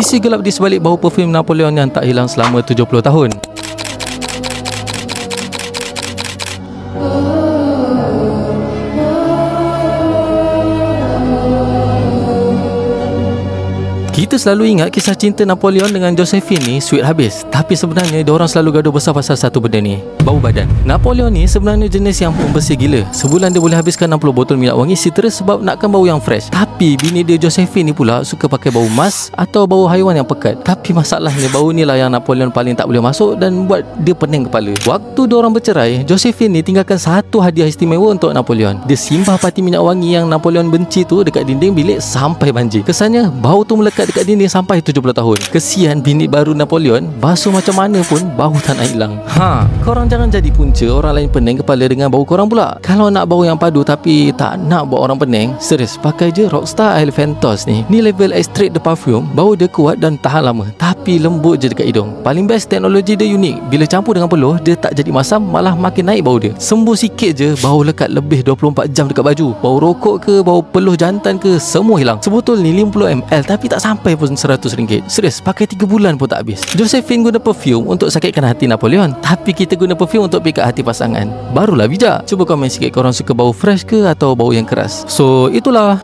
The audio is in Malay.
sisi gelap di sebalik bau parfum Napoleon yang tak hilang selama 70 tahun. Kita selalu ingat kisah cinta Napoleon dengan Josephine ni sweet habis. Tapi sebenarnya diorang selalu gaduh besar pasal satu benda ni, bau badan. Napoleon ni sebenarnya jenis yang pembersih gila. Sebulan dia boleh habiskan 60 botol minyak wangi stress sebab nakkan bau yang fresh. Tapi bini dia Josephine ni pula suka pakai bau emas atau bau haiwan yang pekat. Tapi masalahnya bau ni lah yang Napoleon paling tak boleh masuk dan buat dia pening kepala. Waktu diorang bercerai, Josephine ni tinggalkan satu hadiah istimewa untuk Napoleon. Dia simbah pati minyak wangi yang Napoleon benci tu dekat dinding bilik sampai banjir. Kesannya bau tu melekat dekat dinding sampai 70 tahun. Kesian bini baru Napoleon, basuh macam mana pun bau tak nak hilang. Korang jangan jadi punca orang lain pening kepala dengan bau korang pula. Kalau nak bau yang padu tapi tak nak buat orang pening, serius pakai je Rockstar Elefantos ni. Ni level extrait the perfume. Bau dia kuat dan tahan lama, tapi lembut je dekat hidung. Paling best, teknologi dia unik. Bila campur dengan peluh, dia tak jadi masam, malah makin naik bau dia. Sembuh sikit je, bau lekat lebih 24 jam dekat baju. Bau rokok ke, bau peluh jantan ke, semua hilang. Sebotol ni 50 ml tapi tak sampai pun RM100. Serius, pakai 3 bulan pun tak habis. Josephine guna perfume untuk sakitkan hati Napoleon, tapi kita guna perfume untuk pikat hati pasangan. Barulah bijak. Cuba komen sikit korang suka bau fresh ke atau bau yang keras. So itulah.